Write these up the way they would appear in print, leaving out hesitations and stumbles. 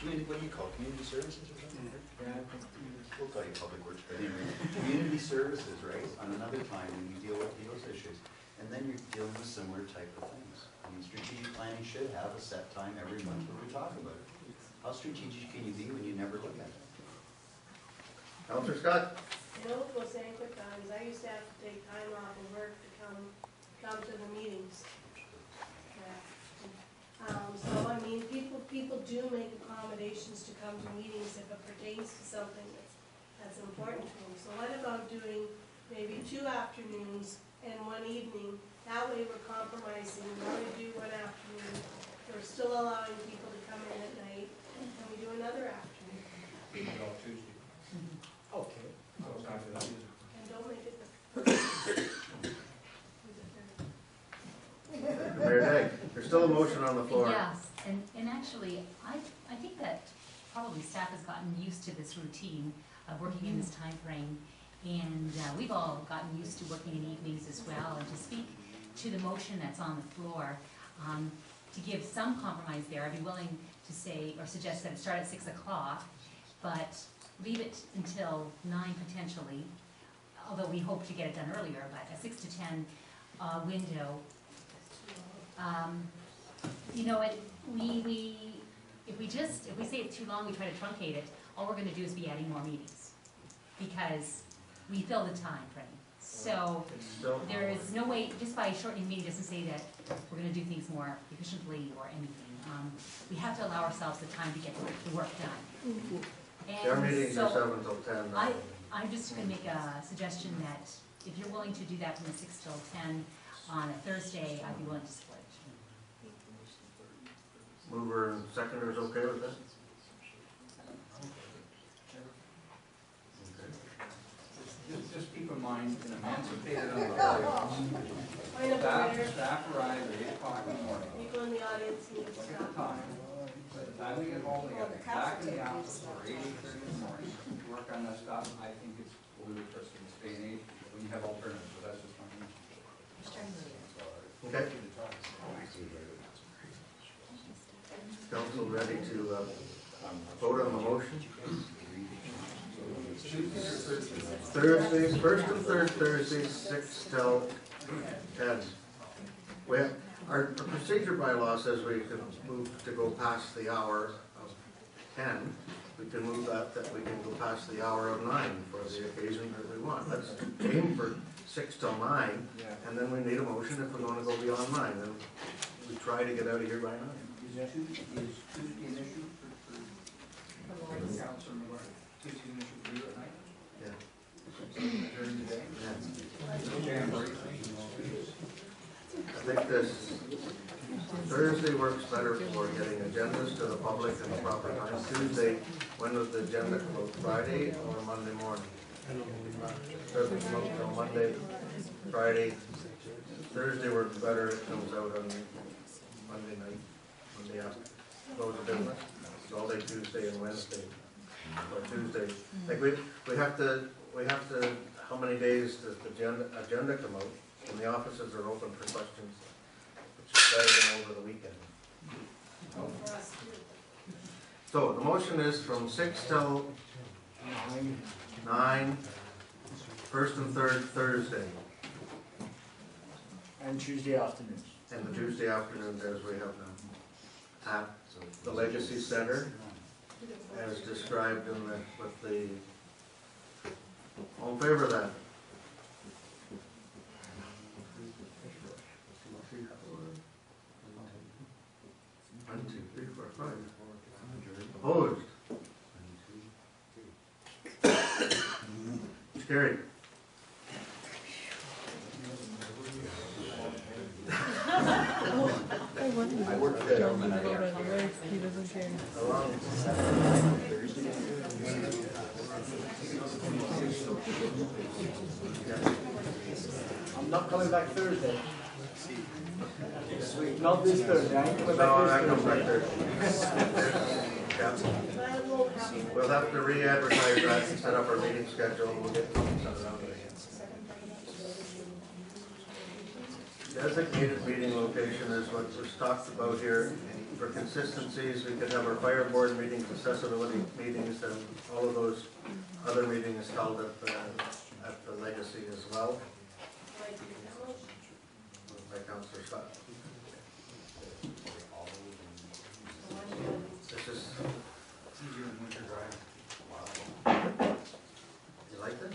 what do you call it? Community services or something? Yeah. We'll call you public works, but anyway, community services, right? On another time when you deal with those issues. And then you're dealing with similar type of things. I mean, strategic planning should have a set time every month where we talk about it. How strategic can you be when you never look at it? Councillor Scott? You know, for saying quick times, I used to have to take time off of work to come to the meetings. Yeah. So I mean, people do make accommodations to come to meetings if it pertains to something that's important to them. So what about doing maybe 2 afternoons and 1 evening? That way we're compromising. We only do 1 afternoon. We're still allowing people to come in at night, and we do another afternoon. We do it all Tuesday. Okay. So it's after that. And don't make it the Mayor Day, there's still a motion on the floor. Yes, and actually, I think that probably staff has gotten used to this routine of working in this time frame, and we've all gotten used to working in evenings as well. And to speak to the motion that's on the floor, to give some compromise there, I'd be willing to say or suggest that it start at 6 o'clock, but leave it until 9 potentially, although we hope to get it done earlier, but a 6 to 10 window. You know, if we say it's too long, we try to truncate it, all we're going to do is be adding more meetings because we fill the time frame. So there is no way, just by shortening the meeting doesn't say that we're going to do things more efficiently or anything. We have to allow ourselves the time to get the work done. Our And meetings are so 7 till 10. I'm just going to make a suggestion that if you're willing to do that from 6 till 10 on a Thursday, I'd be willing to split. Mover and seconder is okay with that? Just keep in mind, an emancipated underground. Point of order. Staff arrive at 8 o'clock in the morning. People in the audience need to Look at the stop. time. By the time we get home, we have to get back in the office for 8:30 in the morning to work on that stuff. I think it's ludicrous in this day and age when you have alternatives, but that's just my opinion. Okay. Council ready to vote on the motion? Thursday, first and third Thursdays, 6 till 10. Our procedure bylaw says we can move to go past the hour of 10. We can move that we can go past the hour of 9 for the occasion that we want. Let's aim for 6 till 9, and then we need a motion if we're going to go beyond 9. Then we try to get out of here by 9. Is Tuesday an issue for the council? Tuesday an issue for you at night? Yeah. During the day? Yeah. I think this Thursday works better for getting agendas to the public in the proper time. Tuesday, when does the agenda come out? Friday or Monday morning? Doesn't come out until Monday, Friday. Thursday works better, it comes out on Monday night, Monday after close of business. It's all day Tuesday and Wednesday. Or Tuesday. Like we have to, how many days does the agenda come out? And the offices are open for questions, which is better than over the weekend. So the motion is from 6 till 9, first and third Thursday. And Tuesday afternoons. And the Tuesday afternoons as we have now. At the Legacy Center, as described in with the, all in favor of that? 1, 2, 3, 4, 5. Opposed? It's carried. I work for the government. He doesn't care. I'm not coming back Thursday. Not this Thursday, I ain't coming No, I back come this back Thursday. there. We'll have to re-advertise that and set up our meeting schedule, and we'll get something set around it again. Designated meeting location is what was talked about here. for consistencies, we could have our fire board meetings, accessibility meetings, and all of those other meetings held at the Legacy as well, Like, you know, by Councillor Scott. This is, It's easier than winter drive. you like it?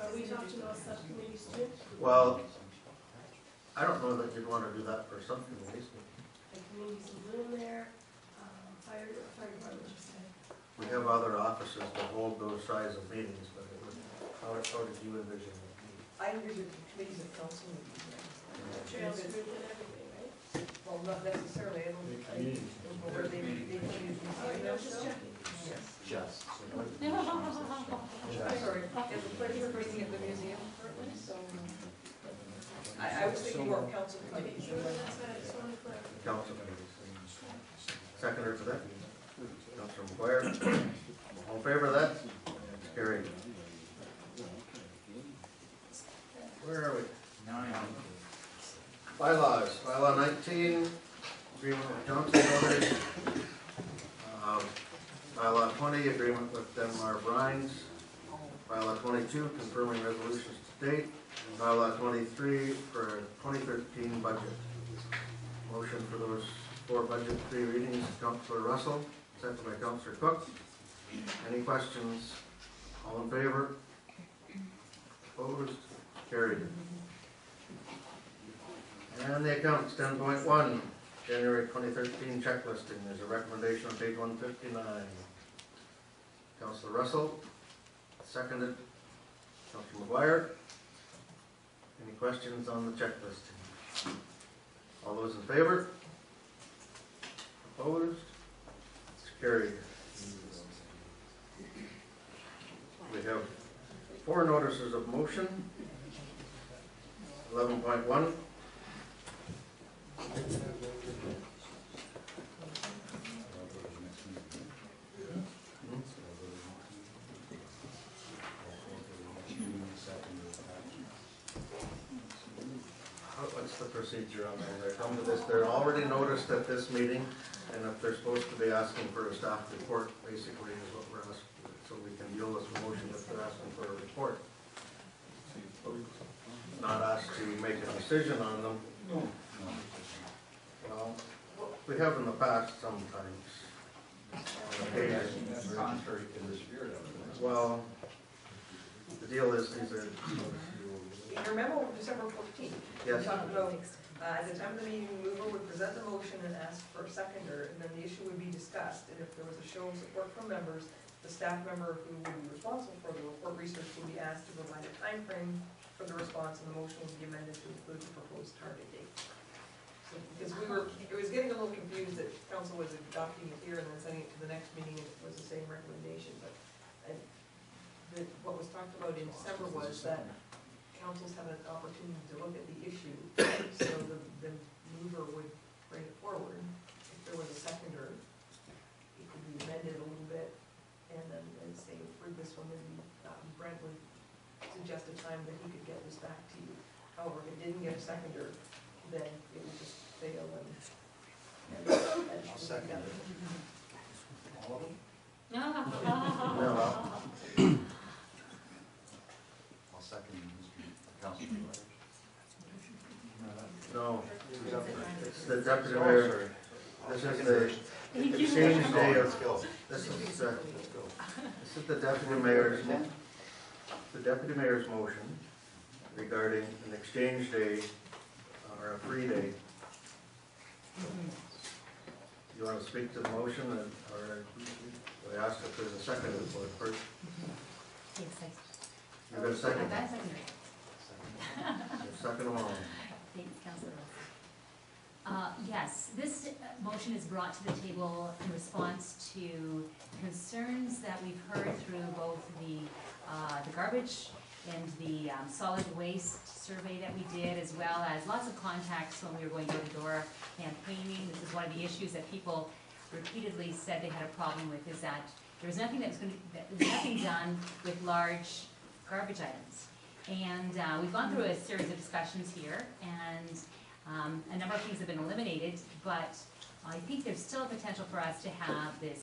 are we talking about subcommittees too? Well, I don't know that you'd want to do that for subcommittees. Like communities in bloom there, fire department, you said. We have other offices that hold those size of meetings, but it would, how did you envision it? I envision committees of council meetings, Trails group and everything, right? well, not necessarily, I don't, where they come in. I was just checking. Yes. Just. Sorry, yeah, the pledge of bringing at the museum currently, so. I was thinking more of council committees. Sure, that's what I just wanted to clarify. Council meetings. Seconder for that? Councillor McGuire. All in favor of that? It's carried. Where are we? 9. Bylaws, bylaw 19, agreement with Johnson Brothers. Bylaw 20, agreement with Denmark Brines. Bylaw 22, confirming resolutions to date. Bylaw 23 for 2013 budget. Motion for those 4 budget 3 readings, Councillor Russell, second by Councillor Cook. Any questions? All in favor? Opposed? Carried. And the accounts, 10.1, January 2013 check listing. There's a recommendation on page 159. Councillor Russell, seconded. Councillor McGuire. Any questions on the check listing? All those in favor? Opposed? It's carried. We have 4 notices of motion. 11.1. What's the procedure on that? They come to this, they're already noticed at this meeting, and if they're supposed to be asking for a staff report, basically is what we're asking, so we can deal with the motion if they're asking for a report. Not asked to make a decision on them. Well, we have in the past sometimes. On occasion. That's contrary to the spirit of it. Well, the deal is, these are, In your memo of December 14th, you yes, talked about, at the time of the meeting, the mover would present the motion and ask for a seconder, and then the issue would be discussed, and if there was a show of support from members, the staff member who would be responsible for the report research would be asked to provide a time frame for the response, and the motion would be amended to include the proposed target date. So, because it was getting a little confused that council was adopting it here and then sending it to the next meeting, and it was the same recommendation, but what was talked about in December was that councils have an opportunity to look at the issue, so the mover would bring it forward. If there was a seconder, it could be amended a little bit, and then, say, for this one, maybe Brent would suggest a time that he could get this back to you. However, if it didn't get a seconder, then it would just fail and. I'll second it. All of them? no, I'll second Councillor McGuire. no, it's the deputy mayor. This is the exchange day Let's of, go. this is the deputy mayor's motion regarding an exchange day or a free day. You want to speak to the motion, or we asked if there's a second for it first? Yes, You got a second? I got a second. Second them all. Thanks, Councillor Russell. Yes, this motion is brought to the table in response to concerns that we've heard through both the garbage and the solid waste survey that we did, as well as lots of contacts when we were going door to door campaigning. This is one of the issues that people repeatedly said they had a problem with, is that there was nothing that was nothing done with large garbage items. And we've gone through a series of discussions here, and a number of things have been eliminated, but I think there's still a potential for us to have this